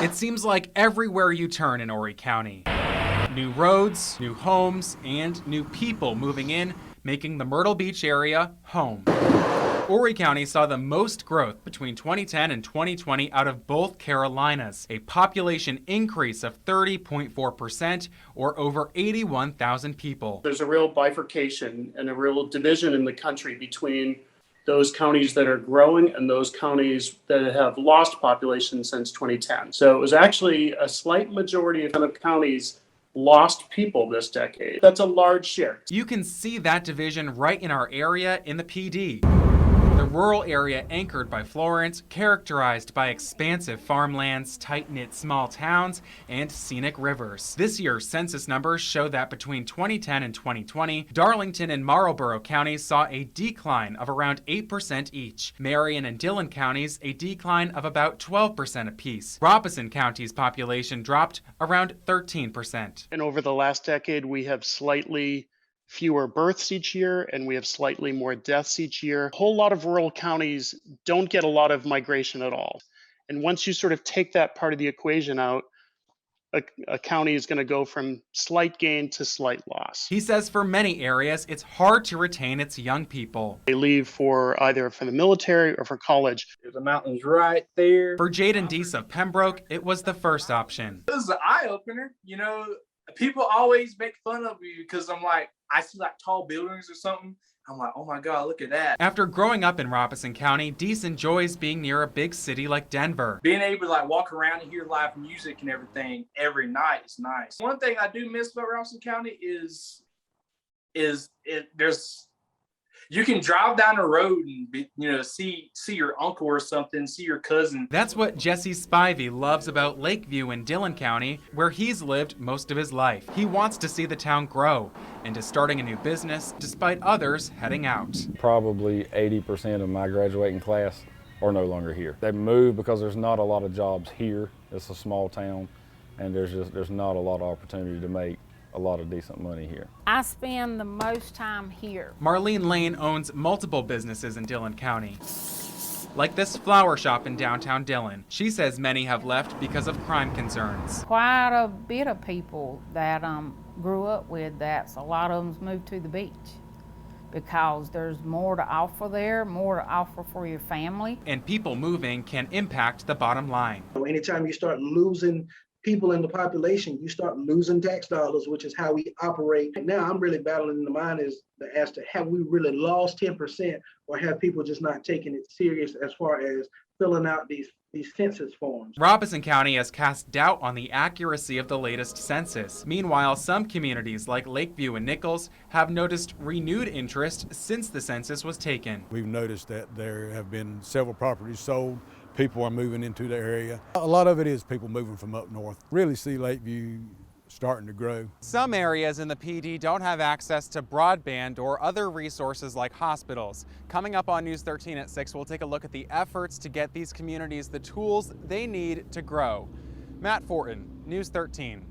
It seems like everywhere you turn in Horry County. New roads, new homes, and new people moving in, making the Myrtle Beach area home. Horry County saw the most growth between 2010 and 2020 out of both Carolinas, a population increase of 30.4%, or over 81,000 people. There's a real bifurcation and a real division in the country between those counties that are growing and those counties that have lost population since 2010. So it was actually a slight majority of counties lost people this decade. That's a large share. You can see that division right in our area in the PD. The rural area anchored by Florence, characterized by expansive farmlands, tight-knit small towns, and scenic rivers. This year's census numbers show that between 2010 and 2020, Darlington and Marlborough counties saw a decline of around 8% each. Marion and Dillon counties a decline of about 12% apiece. Robeson County's population dropped around 13%. And over the last decade, we have slightly fewer births each year, and we have slightly more deaths each year. A whole lot of rural counties don't get a lot of migration at all. And once you sort of take that part of the equation out, a county is going to go from slight gain to slight loss. He says for many areas, it's hard to retain its young people. They leave for either for the military or for college. There's the mountains right there. For Jaden Deese of Pembroke, it was the first option. This is an eye-opener. You know, people always make fun of you because I'm like, I see like tall buildings or something. I'm like, oh my God, look at that. After growing up in Robeson County, Deese enjoys being near a big city like Denver. Being able to like walk around and hear live music and everything every night is nice. One thing I do miss about Robeson County is you can drive down the road and see your uncle or something, see your cousin. That's what Jesse Spivey loves about Lakeview in Dillon County, where he's lived most of his life. He wants to see the town grow and is starting a new business despite others heading out. Probably 80% of my graduating class are no longer here. They moved because there's not a lot of jobs here. It's a small town and there's not a lot of opportunity to make a lot of decent money here. I spend the most time here. Marlene Lane owns multiple businesses in Dillon County, like this flower shop in downtown Dillon. She says many have left because of crime concerns. Quite a bit of people that grew up with that, so a lot of them's moved to the beach because there's more to offer there, more to offer for your family. And people moving can impact the bottom line. Anytime you start losing people in the population, you start losing tax dollars, which is how we operate. Now I'm really battling in the mind as to have we really lost 10% or have people just not taking it serious as far as filling out these census forms. Robeson County has cast doubt on the accuracy of the latest census. Meanwhile, some communities like Lakeview and Nichols have noticed renewed interest since the census was taken. We've noticed that there have been several properties sold. People are moving into the area. A lot of it is people moving from up north. Really see Lakeview starting to grow. Some areas in the PD don't have access to broadband or other resources like hospitals. Coming up on News 13 at 6, we'll take a look at the efforts to get these communities the tools they need to grow. Matt Fortin, News 13.